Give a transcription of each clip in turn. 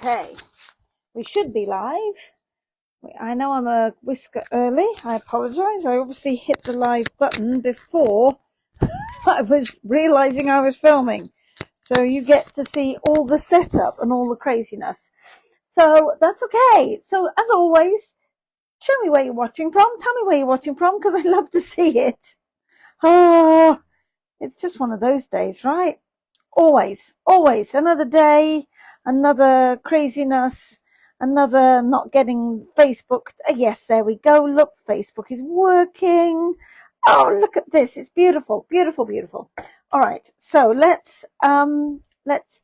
Okay, we should be live. I know I'm a whisker early. I apologise. I obviously hit the live button before I was realising I was filming. So you get to see all the setup and all the craziness. So that's okay. So as always, show me where you're watching from. Tell me where you're watching from because I'd love to see it. Oh, it's just one of those days, right? Always another day, another craziness, another not getting Facebook. Yes, there we go. Look, Facebook is working. Oh, look at this. It's beautiful. All right. So let's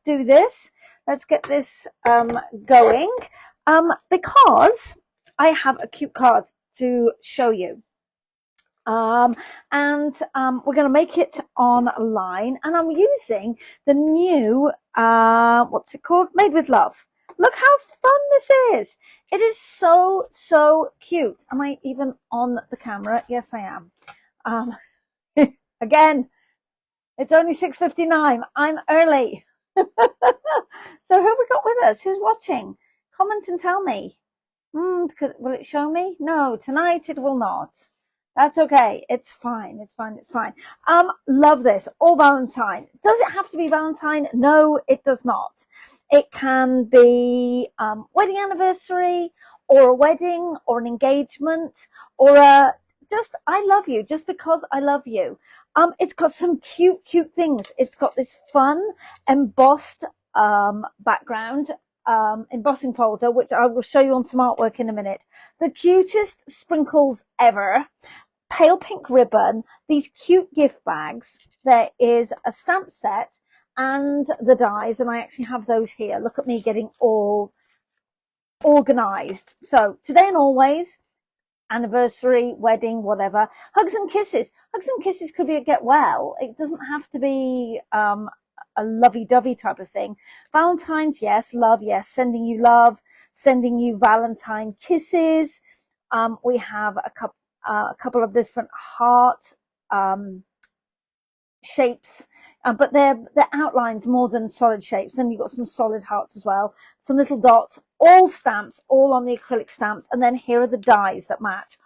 do this. Let's get this going. Because I have a cute card to show you. We're going to make it online, and I'm using the new what's it called, Made with Love. Look how fun this is. It is so cute. Am I even on the camera? Yes, I am. Again, it's only 6:59. I'm early. So who have we got with us? Who's watching? Comment and tell me. Will it show me? No, tonight it will not. That's okay. It's fine. Love this. All Valentine. Does it have to be Valentine? No, it does not. It can be wedding anniversary, or a wedding, or an engagement, or just I love you, just because I love you. It's got some cute things. It's got this fun embossed background, embossing folder, which I will show you on some artwork in a minute. The cutest sprinkles ever. Pale pink ribbon, these cute gift bags. There is a stamp set and the dies, and I actually have those here. Look at me getting all organized. So today and always, anniversary, wedding, whatever. Hugs and kisses. Hugs and kisses could be a get well. It doesn't have to be a lovey-dovey type of thing. Valentine's, yes. Love, yes. Sending you love, sending you Valentine kisses. We have a couple of different heart shapes, but they're outlines more than solid shapes. Then you've got some solid hearts as well, some little dots, all stamps, all on the acrylic stamps, and then here are the dies that match.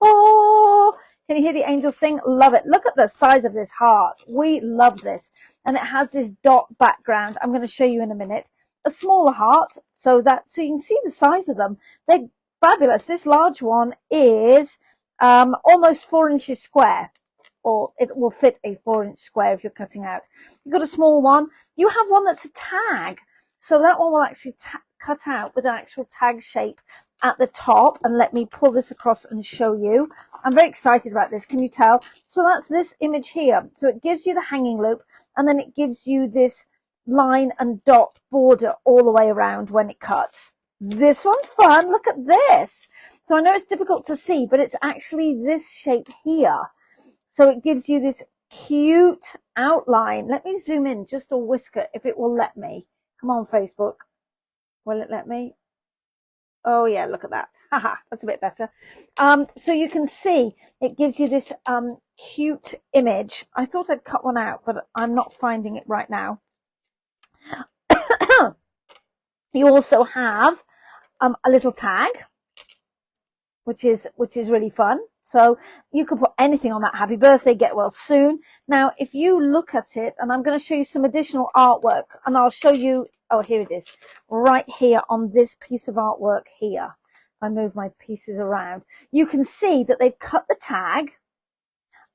Oh, can you hear the angels sing? Love it. Look at the size of this heart. We love this. And it has this dot background. I'm going to show you in a minute. A smaller heart, so you can see the size of them. They're fabulous. This large one is almost 4 inches square, or it will fit a 4-inch square if you're cutting out. You've got a small one. You have one that's a tag, so that one will actually cut out with an actual tag shape at the top. And let me pull this across and show you. I'm very excited about this. Can you tell? So that's this image here. So it gives you the hanging loop, and then it gives you this line and dot border all the way around when it cuts. This one's fun. Look at this. So I know it's difficult to see, but it's actually this shape here. So it gives you this cute outline. Let me zoom in just a whisker if it will let me. Come on, Facebook. Will it let me? Oh yeah, look at that. Haha, that's a bit better. So you can see it gives you this cute image. I thought I'd cut one out, but I'm not finding it right now. You also have a little tag, which is really fun. So you can put anything on that. Happy birthday, get well soon. Now, if you look at it, and I'm going to show you some additional artwork, and I'll show you, oh, here it is, right here on this piece of artwork here. I move my pieces around. You can see that they've cut the tag,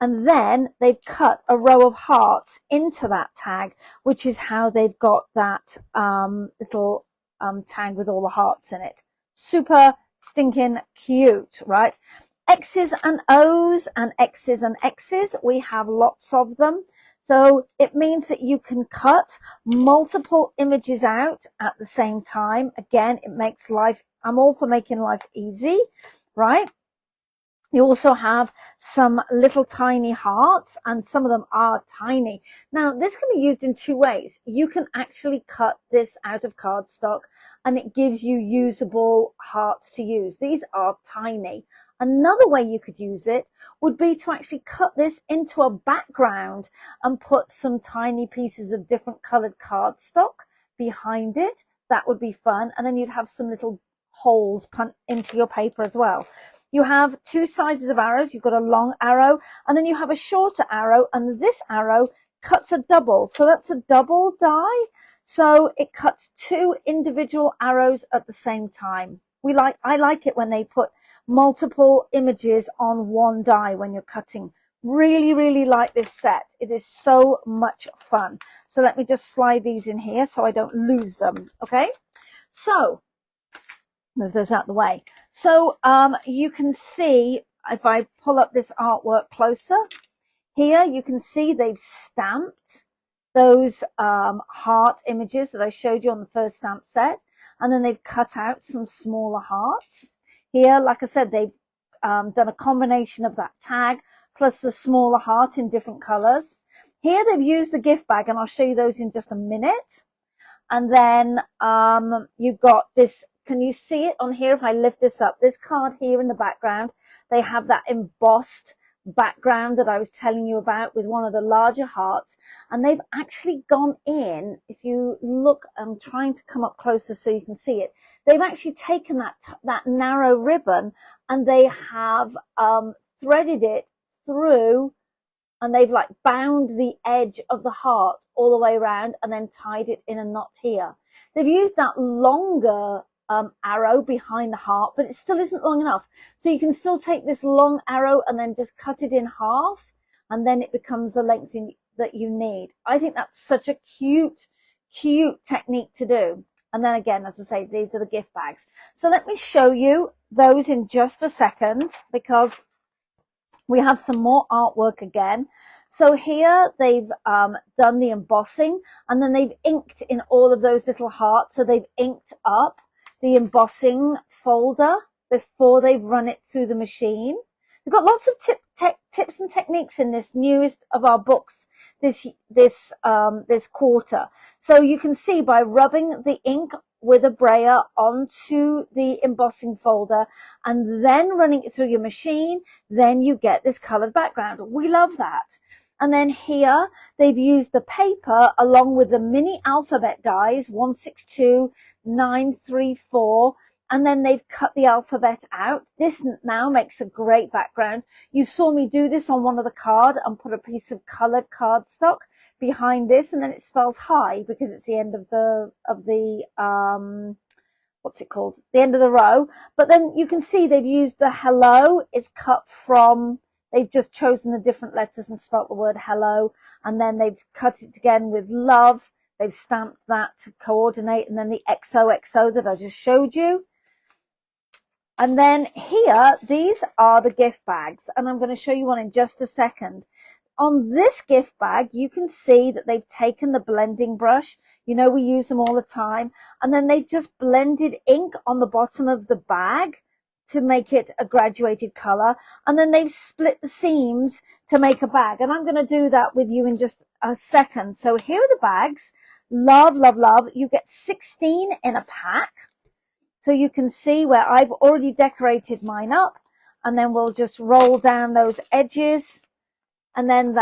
and then they've cut a row of hearts into that tag, which is how they've got that little tag with all the hearts in it. Super stinking cute, right? X's and O's and X's and X's. We have lots of them. So it means that you can cut multiple images out at the same time. Again, it makes life, I'm all for making life easy, right? You also have some little tiny hearts, and some of them are tiny. Now, this can be used in two ways. You can actually cut this out of cardstock, and it gives you usable hearts to use. These are tiny. Another way you could use it would be to actually cut this into a background and put some tiny pieces of different colored cardstock behind it. that would be fun. And then you'd have some little holes punched into your paper as well. You have two sizes of arrows. You've got a long arrow, and then you have a shorter arrow, and this arrow cuts a double. So that's a double die. So it cuts two individual arrows at the same time. I like it when they put multiple images on one die when you're cutting. Really, really like this set. It is so much fun. So let me just slide these in here so I don't lose them. Okay. So move those out of the way. So you can see, if I pull up this artwork closer, here you can see they've stamped those heart images that I showed you on the first stamp set, and then they've cut out some smaller hearts. Here, like I said, they've done a combination of that tag plus the smaller heart in different colors. Here they've used the gift bag, and I'll show you those in just a minute. And then you've got this. Can you see it on here? If I lift this up, this card here in the background, they have that embossed background that I was telling you about with one of the larger hearts. And they've actually gone in, if you look, I'm trying to come up closer so you can see it. They've actually taken that narrow ribbon, and they have threaded it through, and they've like bound the edge of the heart all the way around and then tied it in a knot here. They've used that longer arrow behind the heart, but it still isn't long enough. So you can still take this long arrow and then just cut it in half, and then it becomes the length that you need. I think that's such a cute technique to do. And then again, as I say, these are the gift bags. So let me show you those in just a second, because we have some more artwork again. So here they've done the embossing, and then they've inked in all of those little hearts. So they've inked up the embossing folder before they've run it through the machine. We've got lots of tips and techniques in this newest of our books this quarter. So you can see by rubbing the ink with a brayer onto the embossing folder and then running it through your machine, then you get this colored background. We love that. And then here they've used the paper along with the mini alphabet dies, 162, 934, and then they've cut the alphabet out. This now makes a great background. You saw me do this on one of the card and put a piece of colored cardstock behind this, and then it spells hi because it's the end of the what's it called? The end of the row. But then you can see they've used the hello is cut from, they've just chosen the different letters and spelt the word hello, and then they've cut it again with love. They've stamped that to coordinate, and then the XOXO that I just showed you. And then here, these are the gift bags, and I'm going to show you one in just a second. On this gift bag, you can see that they've taken the blending brush. You know, we use them all the time. And then they've just blended ink on the bottom of the bag to make it a graduated color. And then they've split the seams to make a bag. And I'm going to do that with you in just a second. So here are the bags. Love, love, love. You get 16 in a pack. So you can see where I've already decorated mine up. And then we'll just roll down those edges. And then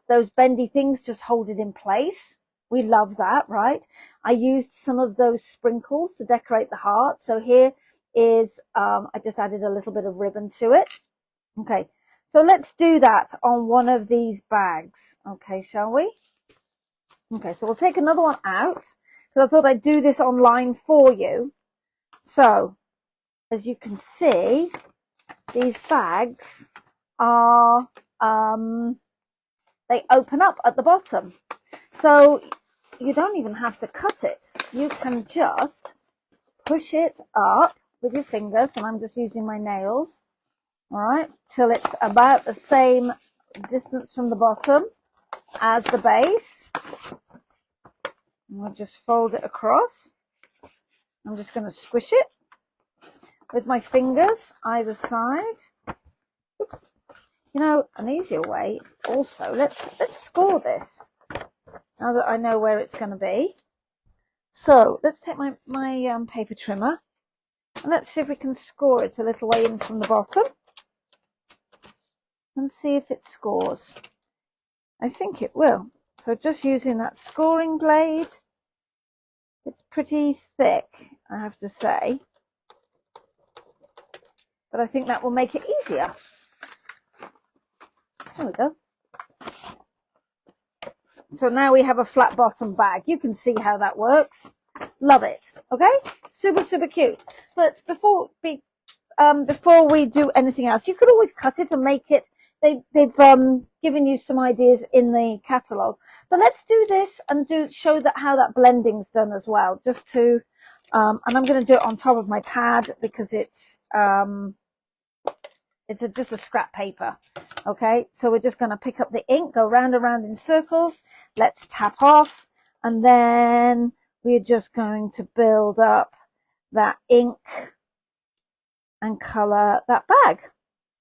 those bendy things just hold it in place. We love that, right? I used some of those sprinkles to decorate the heart. So here is, I just added a little bit of ribbon to it. Okay, so let's do that on one of these bags. Okay, shall we? Okay, so we'll take another one out because I thought I'd do this online for you. So, as you can see, these bags are, they open up at the bottom. So you don't even have to cut it. You can just push it up with your fingers, and I'm just using my nails, all right, till it's about the same distance from the bottom as the base. And we'll just fold it across. I'm just going to squish it with my fingers either side. Oops. You know, an easier way also, let's score this now that I know where it's going to be. So let's take my paper trimmer and let's see if we can score it a little way in from the bottom and see if it scores. I think it will. So just using that scoring blade. It's pretty thick, I have to say, but I think that will make it easier. There we go. So now we have a flat bottom bag. You can see how that works. Love it. Okay, super, super cute. But before we do anything else, you could always cut it and make it. They've given you some ideas in the catalogue. But let's do this and show that how that blending's done as well. Just to, and I'm going to do it on top of my pad because it's just a scrap paper. Okay, so we're just going to pick up the ink, go round and round in circles. Let's tap off, and then we're just going to build up that ink and color that bag.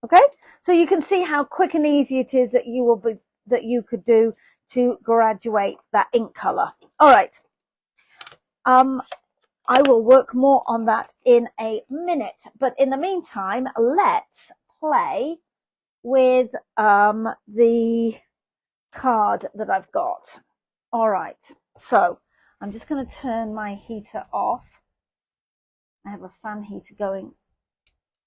Okay, so you can see how quick and easy it is that you could do to graduate that ink color. All right. I will work more on that in a minute, but in the meantime, let's play with the card that I've got. All right, so I'm just going to turn my heater off. I have a fan heater going.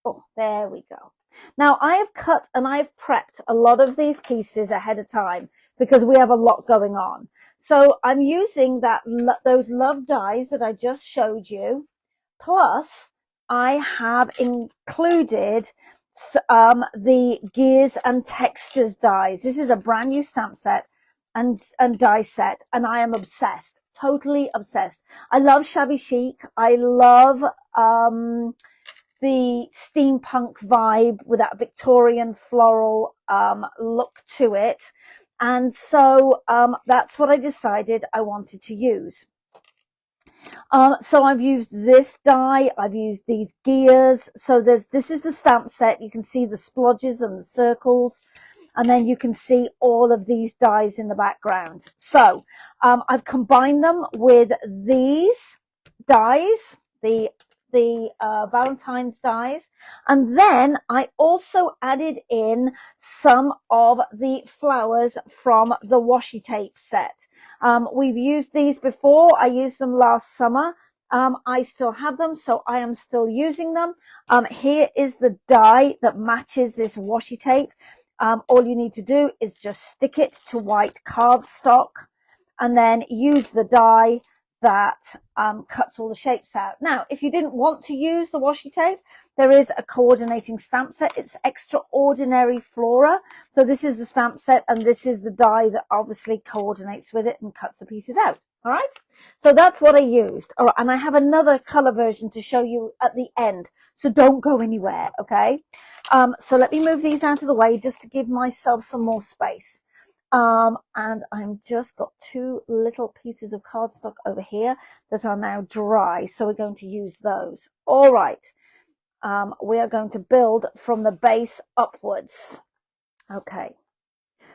Oh, there we go. Now I have cut and I've prepped a lot of these pieces ahead of time because we have a lot going on. So I'm using those love dies that I just showed you, plus I have included the gears and textures dies. This is a brand new stamp set and die set, and I am obsessed, totally obsessed. I love shabby chic. I love the steampunk vibe with that Victorian floral look to it. And so that's what I decided I wanted to use. So I've used this die, I've used these gears. So this is the stamp set. You can see the splodges and the circles, and then you can see all of these dies in the background. So I've combined them with these dies, the Valentine's dies, and then I also added in some of the flowers from the washi tape set. We've used these before. I used them last summer. I still have them, so I am still using them. Here is the die that matches this washi tape. All you need to do is just stick it to white cardstock and then use the die that cuts all the shapes out. Now, if you didn't want to use the washi tape, there is a coordinating stamp set. It's Extraordinary Flora. So this is the stamp set, and this is the die that obviously coordinates with it and cuts the pieces out. All right. So that's what I used. All right, and I have another color version to show you at the end. So don't go anywhere. Okay. So let me move these out of the way just to give myself some more space. And I'm just got two little pieces of cardstock over here that are now dry. So we're going to use those. All right. We are going to build from the base upwards. Okay.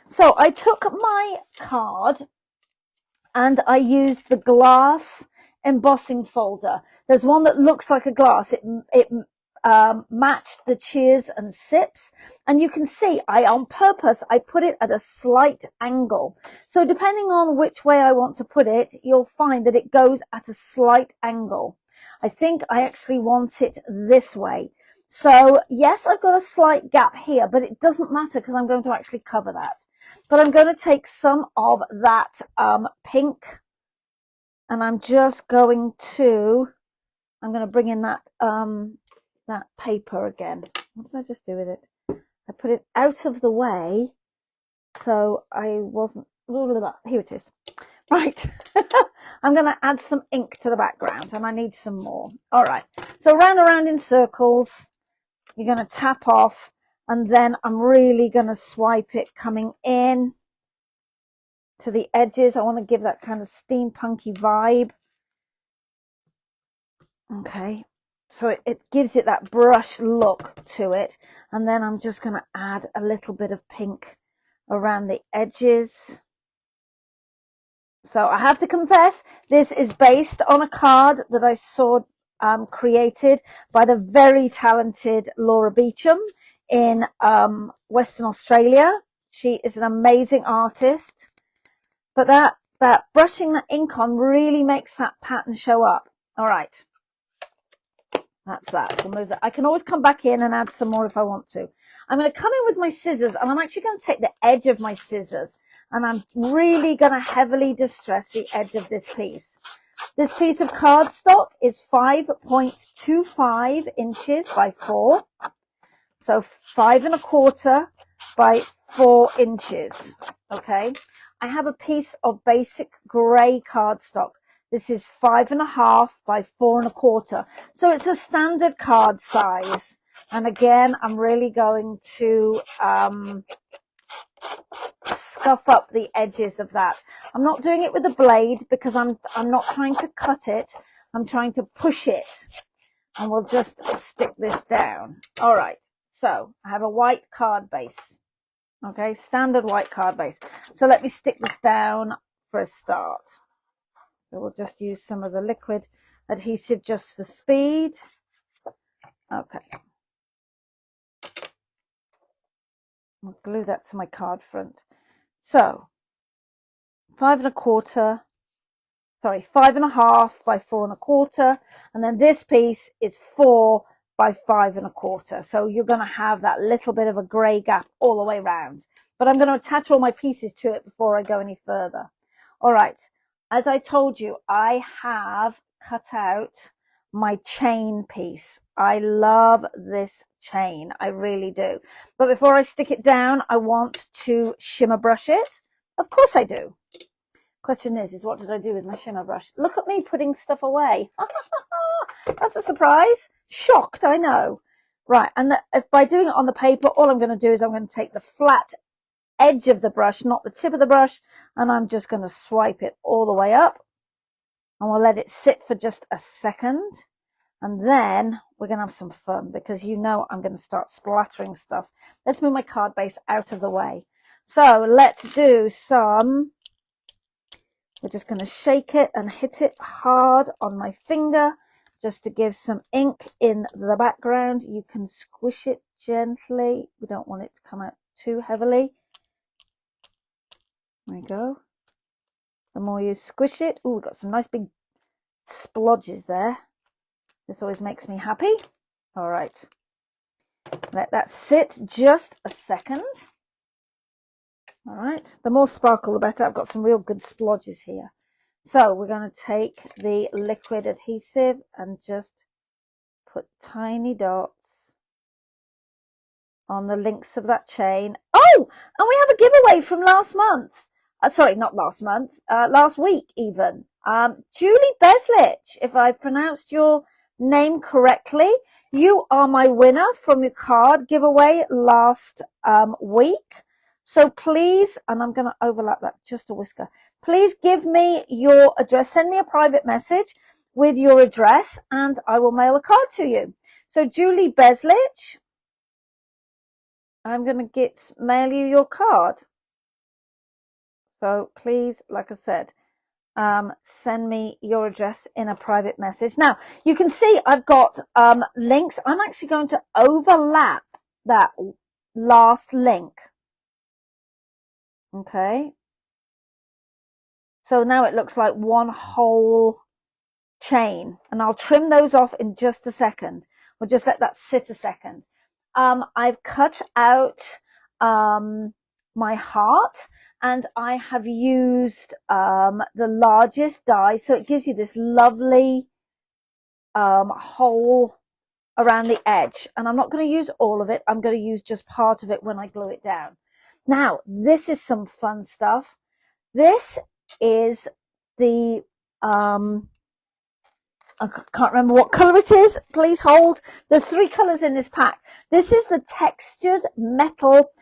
So I took my card and I used the glass embossing folder. There's one that looks like a glass. It matched the cheers and sips, and you can see on purpose I put it at a slight angle. So depending on which way I want to put it, you'll find that it goes at a slight angle. I think I actually want it this way. So yes, I've got a slight gap here, but it doesn't matter because I'm going to actually cover that. But I'm going to take some of that pink, and I'm just going to bring in that that paper again. What did I just do with it? I put it out of the way so I wasn't. Here it is. Right. I'm going to add some ink to the background, and I need some more. All right. So round and round in circles. You're going to tap off, and then I'm really going to swipe it coming in to the edges. I want to give that kind of steampunky vibe. Okay. So it gives it that brush look to it. And then I'm just going to add a little bit of pink around the edges. So I have to confess, this is based on a card that I saw created by the very talented Laura Beecham in Western Australia. She is an amazing artist. But that brushing that ink on really makes that pattern show up. All right. That's that. We'll move that. I can always come back in and add some more if I want to. I'm going to come in with my scissors, and I'm actually going to take the edge of my scissors, and I'm really going to heavily distress the edge of this piece. This piece of cardstock is 5.25 inches by 4. So 5 1/4 by 4 inches. Okay. I have a piece of basic grey cardstock. This is 5 1/2 by 4 1/4. So it's a standard card size. And again, I'm really going to scuff up the edges of that. I'm not doing it with a blade because I'm not trying to cut it. I'm trying to push it. And we'll just stick this down. All right. So I have a white card base. Okay, standard white card base. So let me stick this down for a start. So we'll just use some of the liquid adhesive just for speed. Okay. I'll glue that to my card front. So 5 1/4, sorry, 5 1/2 by 4 1/4. And then this piece is 4 by 5 1/4. So you're going to have that little bit of a grey gap all the way around. But I'm going to attach all my pieces to it before I go any further. All right. As I told you, I have cut out my chain piece. I love this chain. I really do. But before I stick it down, I want to shimmer brush it. Of course I do. Question is what did I do with my shimmer brush? Look at me putting stuff away. That's a surprise. Shocked, I know. Right, and if by doing it on the paper, all I'm going to do is I'm going to take the flat edge of the brush, not the tip of the brush, and I'm just going to swipe it all the way up. And we'll let it sit for just a second. And then we're going to have some fun because you know I'm going to start splattering stuff. Let's move my card base out of the way. So let's do some... We're just going to shake it and hit it hard on my finger just to give some ink in the background. You can squish it gently. We don't want it to come out too heavily. There we go. The more you squish it, oh, we've got some nice big splodges there. This always makes me happy. All right. Let that sit just a second. All right. The more sparkle, the better. I've got some real good splodges here. So we're going to take the liquid adhesive and just put tiny dots on the links of that chain. Oh, and we have a giveaway from last month. Sorry, not last month, last week even. Julie Beslich, if I pronounced your name correctly, you are my winner from your card giveaway last week. So please, and I'm going to overlap that just a whisker, please give me your address. Send me a private message with your address and I will mail a card to you. So Julie Beslich, I'm going to mail you your card. So please, like I said, send me your address in a private message. Now, you can see I've got links. I'm actually going to overlap that last link. Okay. So now it looks like one whole chain. And I'll trim those off in just a second. We'll just let that sit a second. I've cut out my heart. And I have used the largest die, so it gives you this lovely hole around the edge. And I'm not going to use all of it. I'm going to use just part of it when I glue it down. Now, this is some fun stuff. This is the, I can't remember what color it is. Please hold. There's 3 colors in this pack. This is the textured metal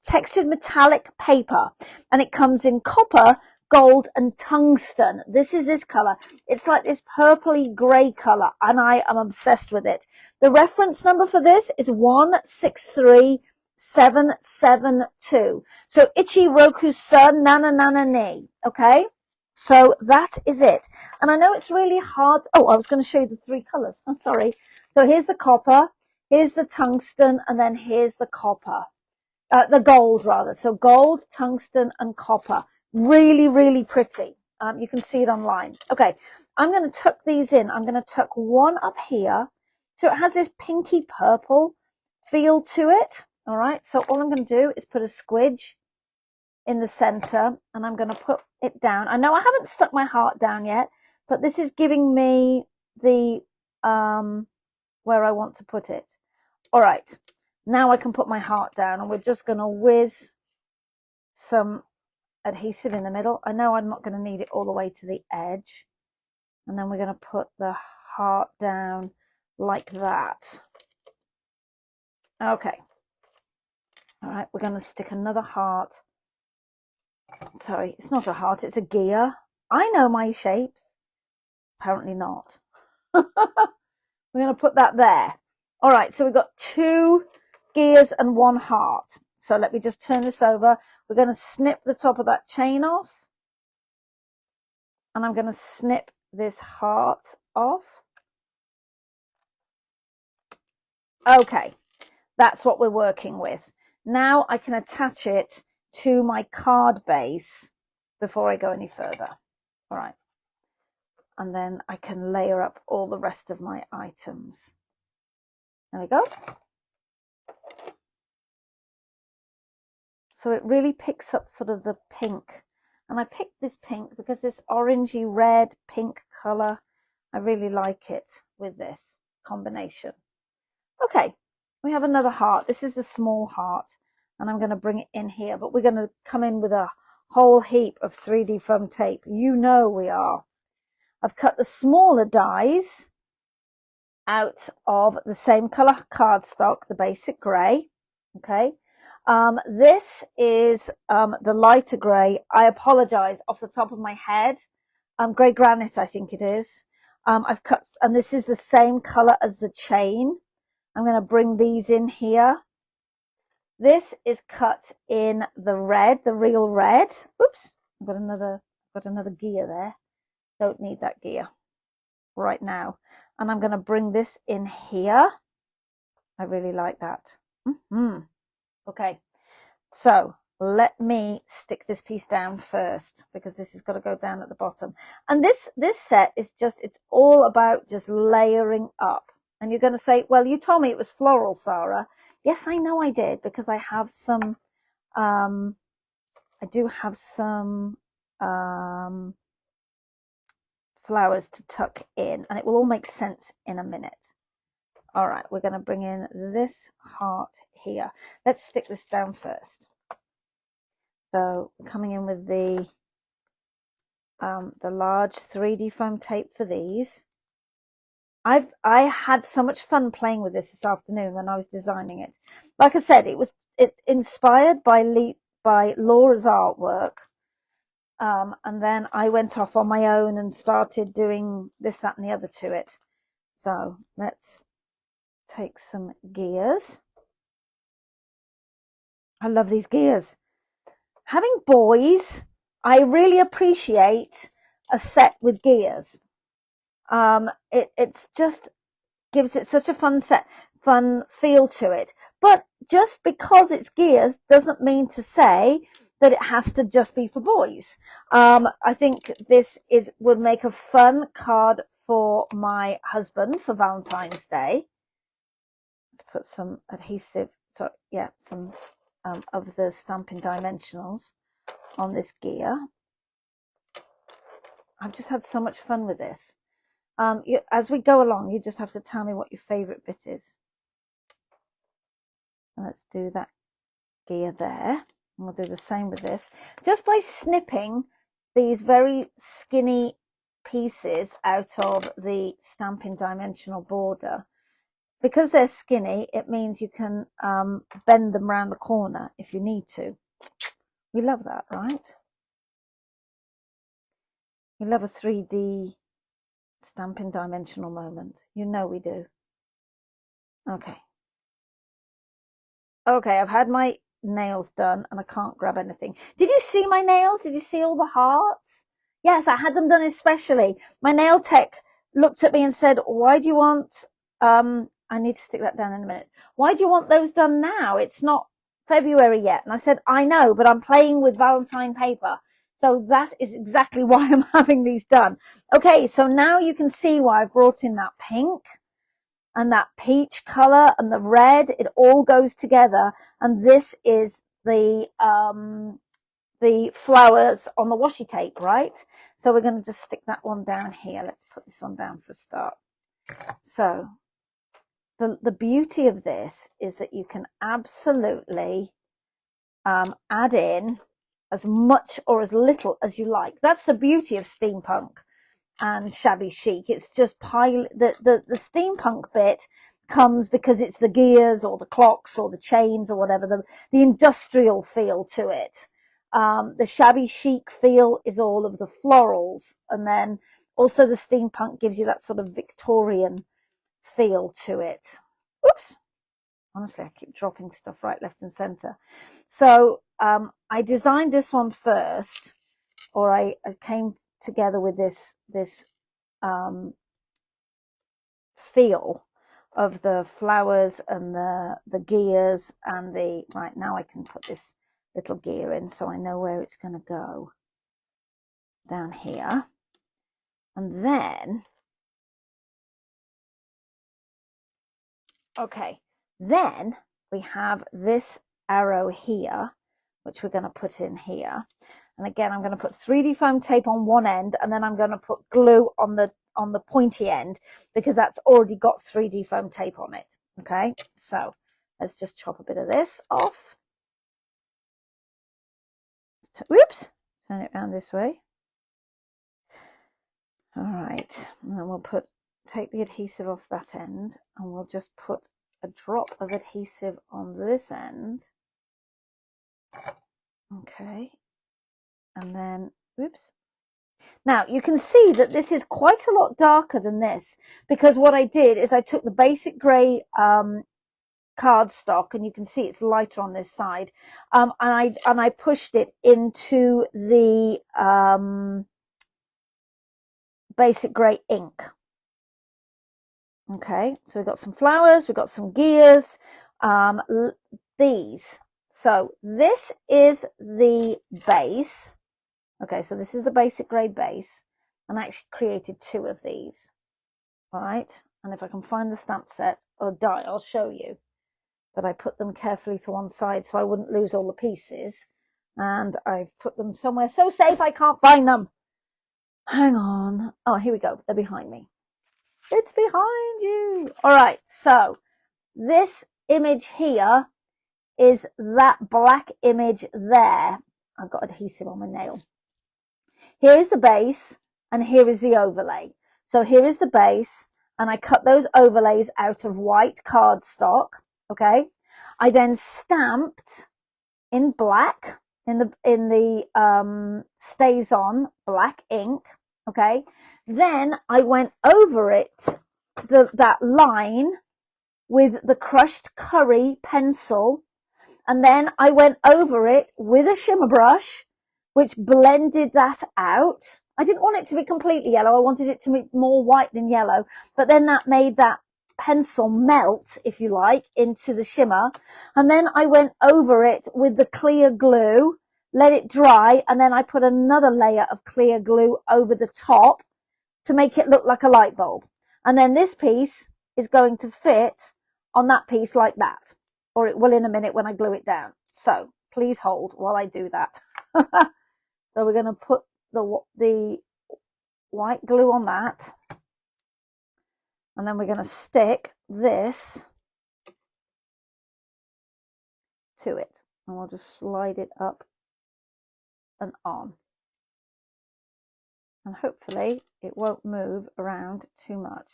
textured metallic paper, and it comes in copper, gold and tungsten. This is this color. It's like this purpley gray color, and I am obsessed with it. The reference number for this is 163772. So Ichi-roku Sun Nana Nana Ni. Okay, so that is it. And I know it's really hard. Oh, I was going to show you the 3 colors. I'm sorry. So here's the copper, here's the tungsten, and then here's the copper. The gold rather. So gold, tungsten and copper. Really, really pretty. You can see it online. Okay, I'm going to tuck these in. I'm going to tuck one up here. So it has this pinky purple feel to it. All right, so all I'm going to do is put a squidge in the center, and I'm going to put it down. I know I haven't stuck my heart down yet, but this is giving me the where I want to put it. All right, now I can put my heart down, and we're just going to whiz some adhesive in the middle. I know I'm not going to need it all the way to the edge. And then we're going to put the heart down like that. Okay. All right, we're going to stick another heart. Sorry, it's not a heart, it's a gear. I know my shapes. Apparently not. We're going to put that there. All right, so we've got 2 gears and 1 heart. So let me just turn this over. We're going to snip the top of that chain off. And I'm going to snip this heart off. Okay, that's what we're working with. Now I can attach it to my card base before I go any further. All right. And then I can layer up all the rest of my items. There we go. So it really picks up sort of the pink. And I picked this pink because this orangey red pink color, I really like it with this combination. Okay, we have another heart. This is a small heart, and I'm going to bring it in here, but we're going to come in with a whole heap of 3D foam tape. You know we are. I've cut the smaller dies out of the same color cardstock, the basic gray. Okay. This is the lighter gray. I apologize off the top of my head. Gray granite, I think it is. I've cut, and this is the same color as the chain. I'm going to bring these in here. This is cut in the red, the real red. Oops, I've got another gear there. Don't need that gear right now. And I'm going to bring this in here. I really like that. Okay, so let me stick this piece down first, because this has got to go down at the bottom. And this set is just, it's all about just layering up. And you're going to say, well, you told me it was floral, Sarah. Yes, I know I did, because I have some, I do have some flowers to tuck in, and it will all make sense in a minute. All right, we're going to bring in this heart here. Let's stick this down first. So coming in with the large 3D foam tape for these. I had so much fun playing with this afternoon when I was designing it. Like I said, it's inspired by Laura's artwork. And then I went off on my own and started doing this, that, and the other to it. So let's take some gears. I love these gears. Having boys, I really appreciate a set with gears. It's just gives it such a fun feel to it. But just because it's gears doesn't mean to say that it has to just be for boys. I think this would make a fun card for my husband for Valentine's Day. Let's put some adhesive, some of the Stampin' Dimensionals on this gear. I've just had so much fun with this. As we go along, you just have to tell me what your favorite bit is. And let's do that gear there. And we'll do the same with this. Just by snipping these very skinny pieces out of the Stampin' Dimensional border, because they're skinny, it means you can bend them around the corner if you need to. We love that, right? We love a 3D Stampin' Dimensional moment. You know we do. Okay. Okay, I've had my nails done and I can't grab anything. Did you see my nails? Did you see all the hearts? Yes, I had them done especially. My nail tech looked at me and said, why do you want, I need to stick that down in a minute. Why do you want those done now? It's not February yet. And I said, I know, but I'm playing with Valentine paper. So that is exactly why I'm having these done. Okay, so now you can see why I've brought in that pink and that peach color and the red. It all goes together, and this is the flowers on the washi tape, right? So we're going to just stick that one down here. Let's put this one down for a start. So the beauty of this is that you can absolutely add in as much or as little as you like. That's the beauty of steampunk and shabby chic. It's just the steampunk bit comes because it's the gears or the clocks or the chains or whatever, the industrial feel to it. The shabby chic feel is all of the florals, and then also the steampunk gives you that sort of Victorian feel to it. Oops. Honestly, I keep dropping stuff right, left, and center. So I designed this one first, or I came together with this feel of the flowers and the gears and the right. Now I can put this little gear in, so I know where it's going to go down here, and then okay, then we have this arrow here, which we're going to put in here. And again, I'm going to put 3D foam tape on one end, and then I'm going to put glue on the pointy end, because that's already got 3D foam tape on it. Okay, so let's just chop a bit of this off. Whoops, turn it around this way. All right, and then we'll take the adhesive off that end, and we'll just put a drop of adhesive on this end. Okay, and then whoops. Now you can see that this is quite a lot darker than this, because what I did is I took the basic grey cardstock, and you can see it's lighter on this side, and I pushed it into the basic grey ink. Okay, so we've got some flowers, we've got some gears, these. So this is the base. Okay, so this is the basic grey base, and I actually created 2 of these. All right, and if I can find the stamp set or die, I'll show you. But I put them carefully to one side so I wouldn't lose all the pieces, and I've put them somewhere so safe I can't find them. Hang on. Oh, here we go. They're behind me. It's behind you. All right, so this image here is that black image there. I've got adhesive on my nail. Here is the base, and here is the overlay. So here is the base, and I cut those overlays out of white cardstock. Okay, I then stamped in black in the StazOn black ink. Okay, then I went over it, that line, with the crushed curry pencil, and then I went over it with a shimmer brush, which blended that out. I didn't want it to be completely yellow. I wanted it to be more white than yellow, but then that made that pencil melt, if you like, into the shimmer. And then I went over it with the clear glue, let it dry, and then I put another layer of clear glue over the top to make it look like a light bulb. And then this piece is going to fit on that piece like that, or it will in a minute when I glue it down. So please hold while I do that. So we're going to put the white glue on that, and then we're going to stick this to it, and we'll just slide it up and on, and hopefully it won't move around too much,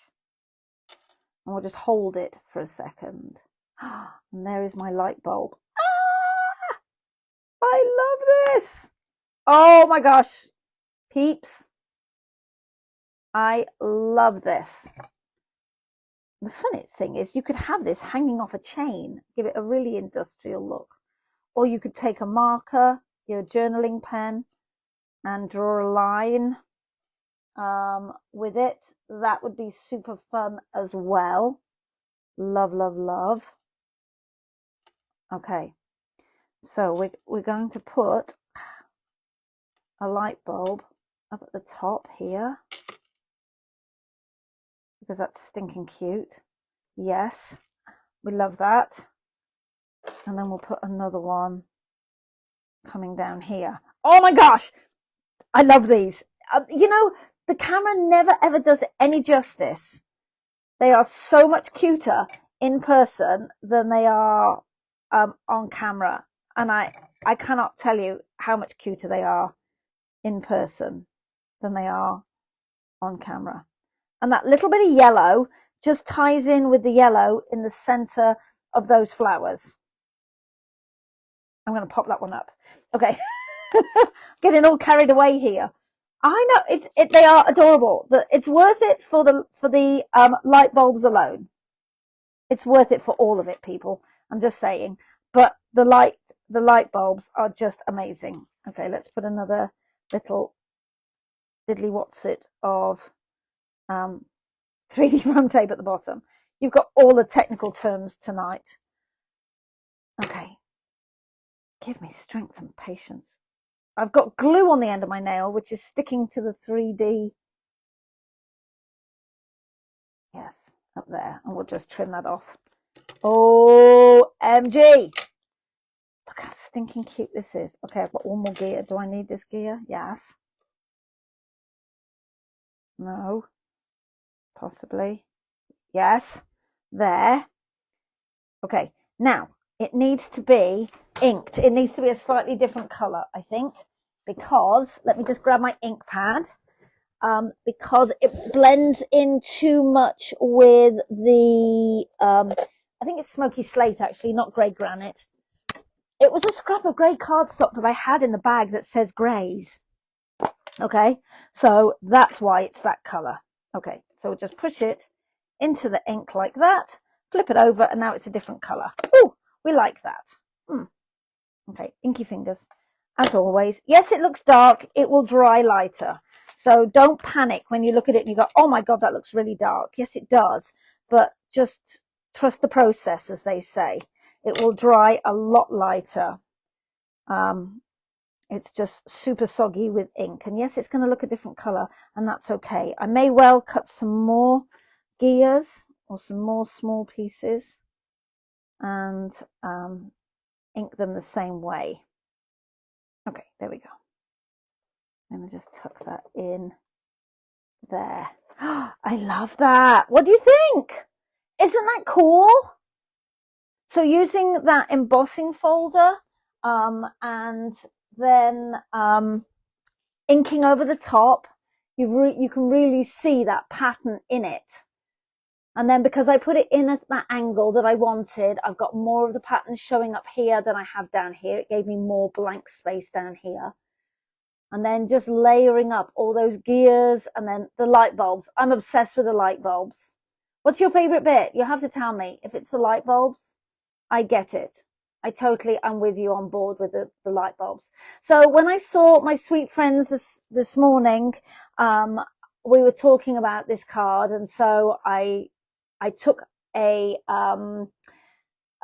and we'll just hold it for a second. And there is my light bulb. Ah! I love this. Oh my gosh, peeps, I love this. The funny thing is, you could have this hanging off a chain, give it a really industrial look. Or you could take a marker, your journaling pen, and draw a line with it. That would be super fun as well. Love, love, love. Okay, so we're going to put a light bulb up at the top here, because that's stinking cute. Yes, we love that. And then we'll put another one coming down here. Oh my gosh, I love these. You know, the camera never ever does it any justice. They are so much cuter in person than they are on camera. And I cannot tell you how much cuter they are in person than they are on camera. And that little bit of yellow just ties in with the yellow in the center of those flowers. I'm going to pop that one up. Okay. Getting all carried away here. I know they are adorable. It's worth it for the light bulbs alone. It's worth it for all of it, people. I'm just saying. But the light bulbs are just amazing. Okay, let's put another little diddly what's it of 3D foam tape at the bottom. You've got all the technical terms tonight. Okay. Give me strength and patience. I've got glue on the end of my nail, which is sticking to the 3D. Yes, up there. And we'll just trim that off. OMG. Look how stinking cute this is. Okay, I've got one more gear. Do I need this gear? Yes. No. Possibly. Yes. There. Okay, now it needs to be inked. It needs to be a slightly different color, I think, because, let me just grab my ink pad, because it blends in too much with the, I think it's smoky slate actually, not grey granite. It was a scrap of grey cardstock that I had in the bag that says greys. Okay, so that's why it's that color. Okay, so we'll just push it into the ink like that, flip it over, and now it's a different color. Ooh, we like that. Okay, inky fingers, as always. Yes, it looks dark. It will dry lighter. So don't panic when you look at it and you go, oh my God, that looks really dark. Yes, it does. But just trust the process, as they say. It will dry a lot lighter. It's just super soggy with ink. And yes, it's going to look a different color, and that's okay. I may well cut some more gears or some more small pieces and ink them the same way. Okay, there we go. Let me just tuck that in there. I love that. What do you think? Isn't that cool? So using that embossing folder and then inking over the top, you can really see that pattern in it. And then because I put it in at that angle that I wanted, I've got more of the pattern showing up here than I have down here. It gave me more blank space down here. And then just layering up all those gears and then the light bulbs. I'm obsessed with the light bulbs. What's your favorite bit? You have to tell me. If it's the light bulbs, I get it. I'm with you on board with the light bulbs. So when I saw my sweet friends this morning, we were talking about this card, and so I took a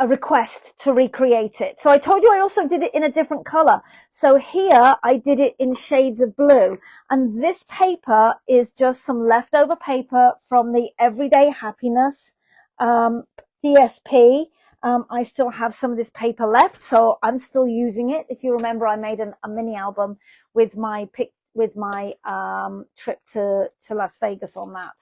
request to recreate it. So I told you I also did it in a different color. So here I did it in shades of blue, and this paper is just some leftover paper from the Everyday Happiness DSP. I still have some of this paper left, so I'm still using it. If you remember, I made a mini album with my trip to Las Vegas on that.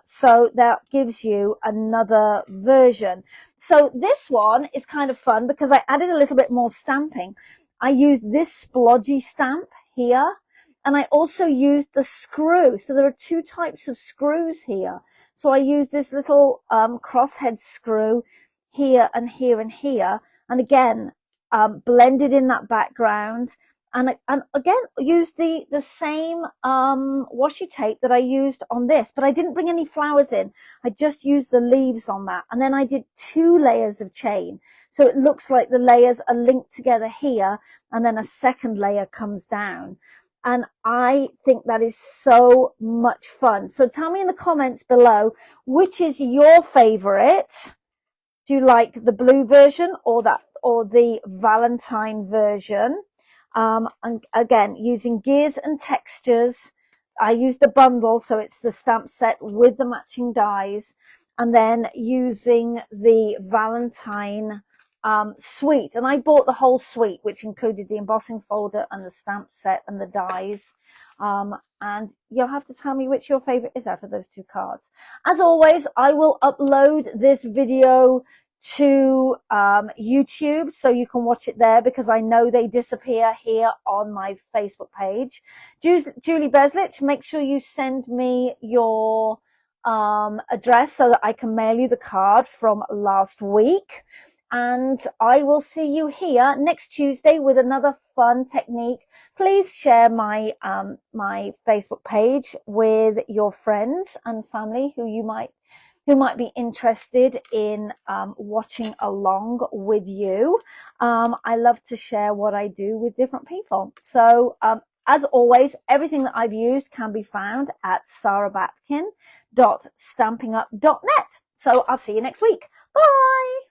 So that gives you another version. So this one is kind of fun because I added a little bit more stamping. I used this splodgy stamp here, and I also used the screw. So there are two types of screws here. So I used this little crosshead screw here and here and here, and again blended in that background, and again used the same washi tape that I used on this, but I didn't bring any flowers in. I just used the leaves on that, and then I did 2 layers of chain, so it looks like the layers are linked together here, and then a second layer comes down. And I think that is so much fun. So tell me in the comments below, which is your favorite? Do you like the blue version or the Valentine version? And again, using gears and textures. I used the bundle, so it's the stamp set with the matching dies, and then using the Valentine suite. And I bought the whole suite, which included the embossing folder and the stamp set and the dies. And you'll have to tell me which your favorite is out of those two cards. As always, I will upload this video to YouTube, so you can watch it there, because I know they disappear here on my Facebook page. Julie Beslich, make sure you send me your address so that I can mail you the card from last week. And I will see you here next Tuesday with another fun technique. Please share my my Facebook page with your friends and family who might be interested in watching along with you. I love to share what I do with different people. So as always, everything that I've used can be found at sarabatkin.stampingup.net. So I'll see you next week. Bye.